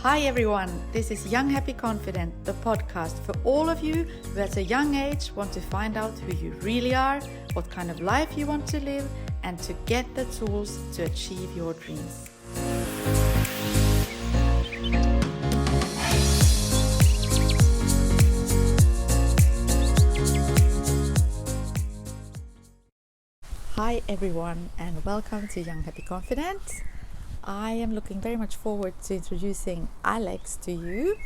Hi everyone, this is Young Happy Confident, the podcast for all of you who at a young age want to find out who you really are, what kind of life you want to live, and to get the tools to achieve your dreams. Hi everyone and welcome to Young Happy Confident. I am looking very much forward to introducing Alex to you.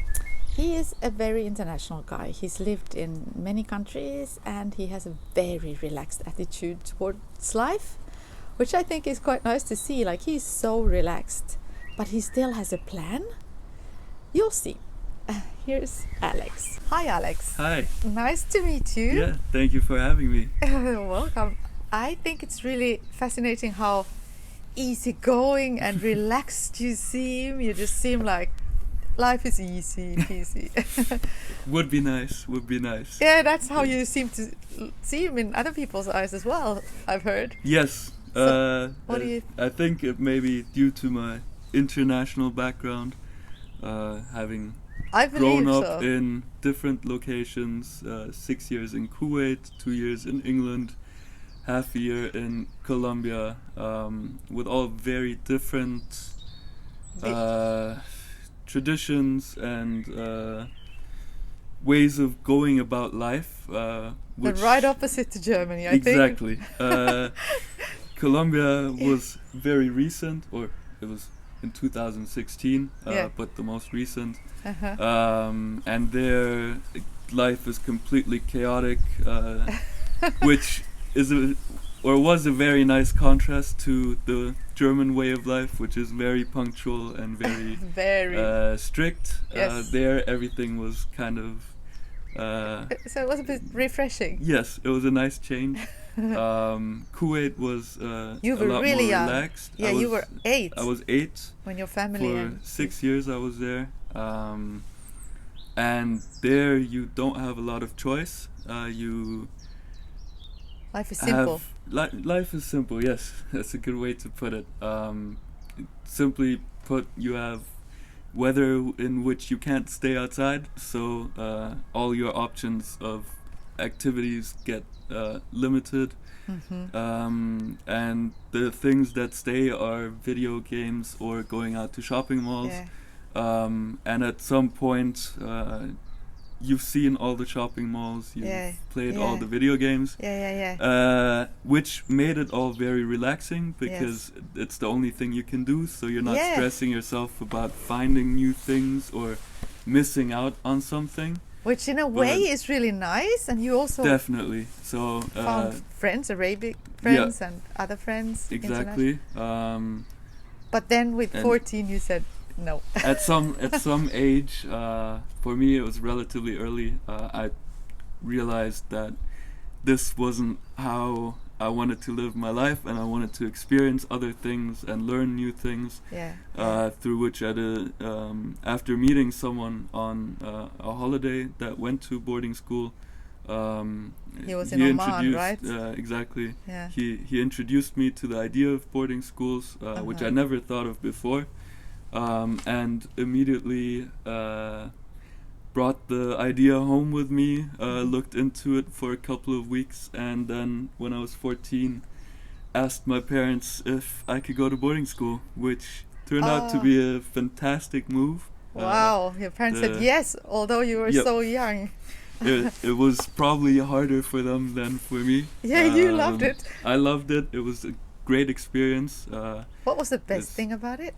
He is a very international guy. He's lived in many countries and he has a very relaxed attitude towards life, which I think is quite nice to see. Like, he's so relaxed, but he still has a plan. You'll see. Here's Alex. Hi Alex. Hi. Nice to meet you. Yeah, thank you for having me. Welcome. I think it's really fascinating how easygoing and relaxed you seem. You just seem like life is easy peasy. Would be nice. Yeah, that's how you seem to seem in other people's eyes as well, I've heard. Yes. So, what do you I think it may be due to my international background, having grown up in different locations, 6 years in Kuwait, 2 years in England, half a year in Colombia, with all very different traditions and ways of going about life. The right opposite to Germany, I exactly. Think. Colombia was very recent, or it was in 2016, but the most recent. And their life is completely chaotic, which was a very nice contrast to the German way of life, which is very punctual and very strict. Yes. There everything was kind of so it was a bit refreshing. Yes, it was a nice change. Kuwait was you were a lot really more young. relaxed. Yeah, you were 8. I was 8 when your family for 6 years I was there, and there you don't have a lot of choice. Life is simple. Life is simple, yes. That's a good way to put it. Simply put, you have weather in which you can't stay outside, so all your options of activities get limited. And the things that stay are video games or going out to shopping malls. Yeah. And at some point, you've seen all the shopping malls, you've played all the video games, which made it all very relaxing because it's the only thing you can do, so you're not stressing yourself about finding new things or missing out on something. Which in a way is really nice, and you also definitely found friends, Arabic friends and other friends. Exactly. But then with 14 you said no. At some age, for me it was relatively early, I realized that this wasn't how I wanted to live my life, and I wanted to experience other things and learn new things. Through which after meeting someone on a holiday that went to boarding school, he was in Oman, right? Exactly. He introduced me to the idea of boarding schools, which I never thought of before. And immediately brought the idea home with me, looked into it for a couple of weeks, and then when I was 14 asked my parents if I could go to boarding school, which turned out to be a fantastic move. Wow, your parents said yes, although you were so young. It was probably harder for them than for me. You loved it. I loved it. It was a great experience. What was the best thing about it?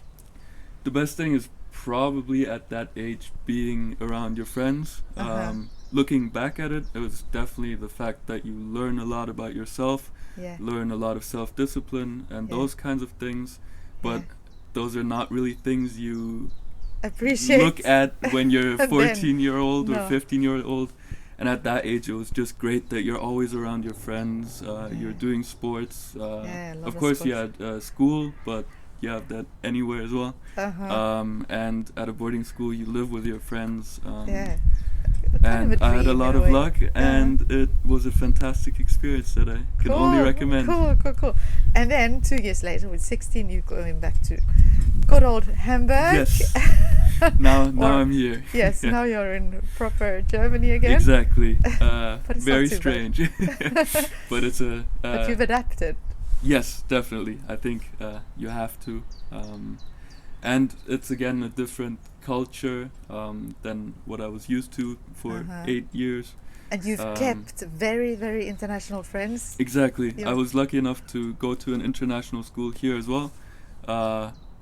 The best thing is probably at that age being around your friends. Looking back at it, it was definitely the fact that you learn a lot about yourself, learn a lot of self-discipline and those kinds of things, but those are not really things you appreciate. Look at when you're 14-year-old or 15-year-old. And at that age, it was just great that you're always around your friends, you're doing sports. Of course, sports. You had school, but you have that anywhere as well. And at a boarding school, you live with your friends. And I had a lot of luck, and it was a fantastic experience that I can only recommend. Cool. And then 2 years later, with 16, you're going back to good old Hamburg. Yes. now I'm here. Yes, Yeah. now you're in proper Germany again. Exactly. But it's Very not too bad. strange. But it's a. But you've adapted. Yes, definitely. I think you have to. And it's again a different culture than what I was used to for 8 years. And you've kept very, very international friends. Exactly. I was lucky enough to go to an international school here as well,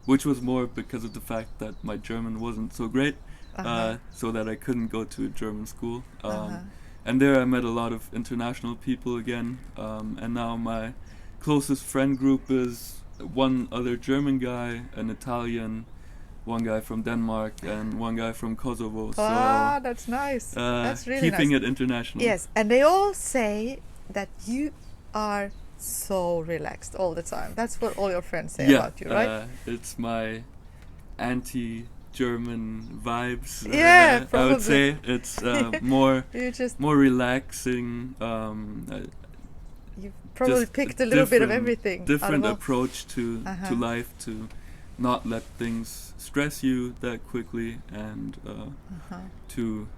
which was more because of the fact that my German wasn't so great, so that I couldn't go to a German school. And there I met a lot of international people again, and now my closest friend group is one other German guy, an Italian, one guy from Denmark, and one guy from Kosovo. Ah, that's nice. That's really keeping nice. it international. Yes, and they all say that you are so relaxed all the time. That's what all your friends say about you, right? It's my anti-German vibes. Yeah, probably. I would say it's more just more relaxing. You've probably picked a little bit of everything. Different approach to life, to not let things stress you that quickly, and to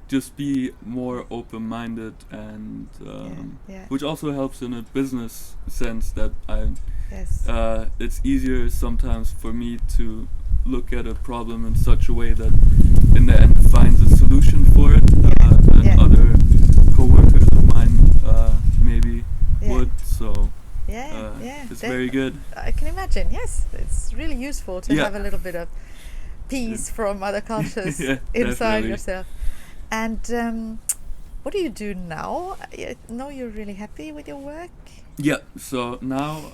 just be more open-minded, and which also helps in a business sense, that it's easier sometimes for me to look at a problem in such a way that in the end finds a solution for it, than other co-workers of mine maybe would. So it's very good. I can imagine. Yes, it's really useful to have a little bit of peace from other cultures inside yourself. And what do you do now? I know you're really happy with your work. Yeah. So now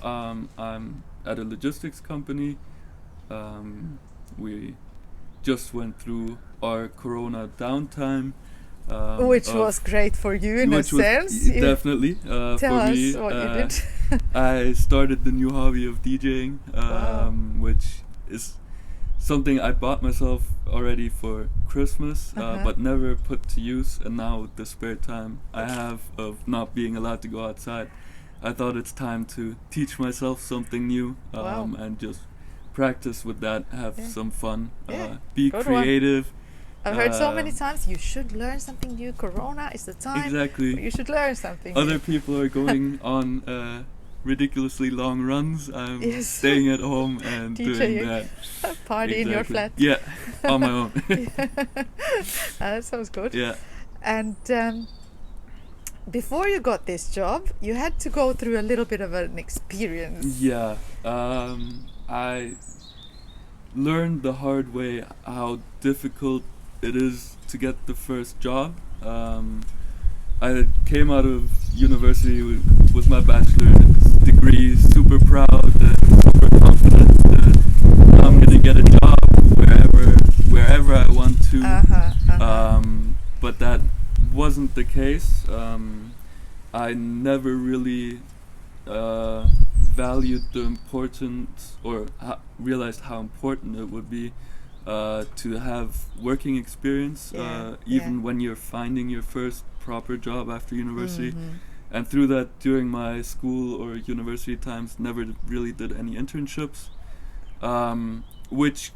I'm at a logistics company. We just went through our Corona downtime. Which was great for you in a sense. Definitely. Tell for us me, what you did. I started the new hobby of DJing, which is something I bought myself already for Christmas, but never put to use. And now with the spare time I have of not being allowed to go outside, I thought it's time to teach myself something new, and just practice with that, have some fun, be Good creative. I've heard so many times, you should learn something new. Corona is the time. Exactly. You should learn something Other new. people are going on ridiculously long runs. I'm staying at home and doing that. Party in your flat. Yeah, on my own. That sounds good. Yeah. And before you got this job, you had to go through a little bit of an experience. Yeah. I learned the hard way how difficult it is to get the first job. I came out of university with my bachelor's degree, super proud and super confident that I'm gonna get a job wherever I want to. But that wasn't the case. I never really valued the importance, or realized how important it would be to have working experience, even when you're finding your first proper job after university. And through that, during my school or university times, never really did any internships, which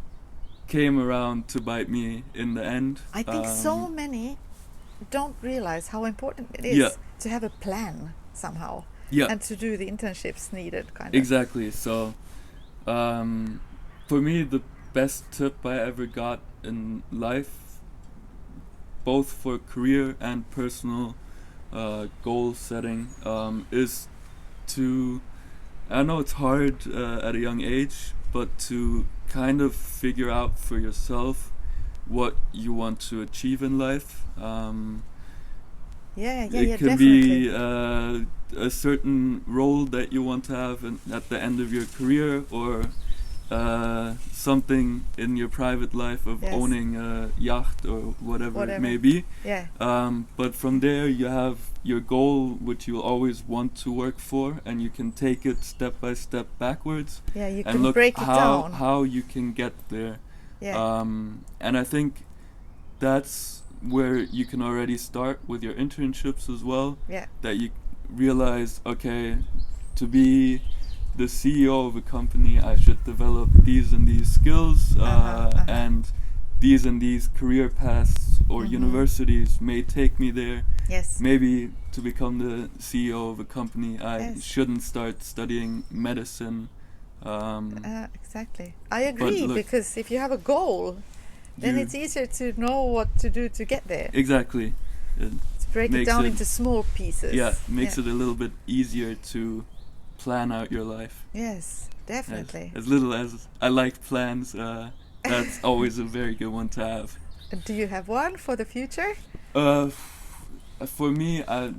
came around to bite me in the end. I think so many don't realize how important it is to have a plan somehow, and to do the internships needed, kind of. Exactly. So for me, the best tip I ever got in life, both for career and personal goal setting, is to, I know it's hard at a young age, but to kind of figure out for yourself what you want to achieve in life. It can be a certain role that you want to have at the end of your career, or something in your private life of owning a yacht or whatever it may be. But from there you have your goal, which you'll always want to work for, and you can take it step by step backwards. You and can look break it down. how you can get there. And I think that's where you can already start with your internships as well. That you realize, okay, to be the CEO of a company, I should develop these and these skills, and these and these career paths or Mhm. universities may take me there. Yes. Maybe to become the CEO of a company, I Yes. shouldn't start studying medicine. Exactly. I agree, look, because if you have a goal, then you- it's easier to know what to do to get there. Exactly. It To break it makes down it- into small pieces. makes it a little bit easier to plan out your life. Yes, definitely. As little as I like plans, that's always a very good one to have. Do you have one for the future? For me, I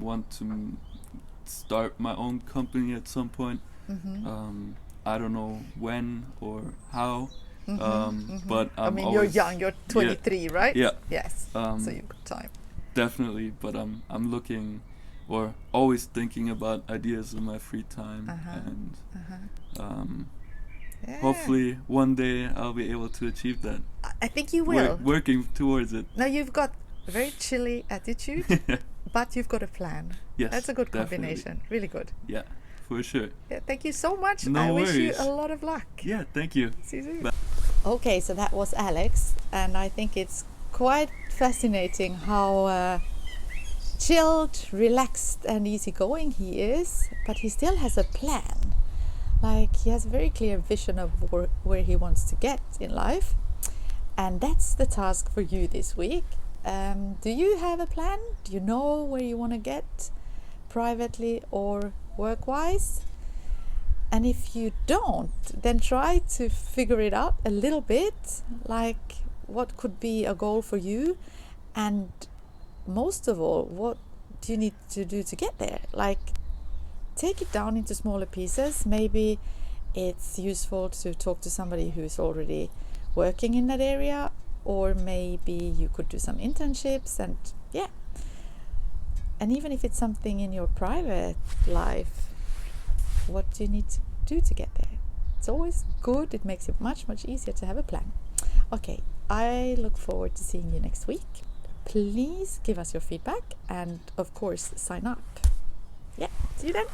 want to start my own company at some point. Mm-hmm. I don't know when or how, Mm-hmm. but I I'm mean, always, you're young. You're 23, right? Yeah. Yes. So you've got time. Definitely, but I'm looking, or always thinking about ideas in my free time, and Yeah. hopefully one day I'll be able to achieve that. I think you will. Working towards it. Now you've got a very chilly attitude, but you've got a plan. Yes, That's a good definitely. combination. Really good. Yeah, for sure. Yeah, thank you so much. No I wish you worries. a lot of luck. Yeah, thank you. See you soon. Bye. Okay, so that was Alex, and I think it's quite fascinating how chilled, relaxed, and easygoing he is, but he still has a plan. Like, he has a very clear vision of where he wants to get in life, and that's the task for you this week. Do you have a plan? Do you know where you want to get privately or work-wise? And if you don't, then try to figure it out a little bit, like what could be a goal for you, and most of all, what do you need to do to get there? Like, take it down into smaller pieces. Maybe it's useful to talk to somebody who's already working in that area, or maybe you could do some internships, and yeah. And even if it's something in your private life, what do you need to do to get there? It's always good. It makes it much, much easier to have a plan. Okay, I look forward to seeing you next week. Please give us your feedback and, of course, sign up. Yeah, see you then.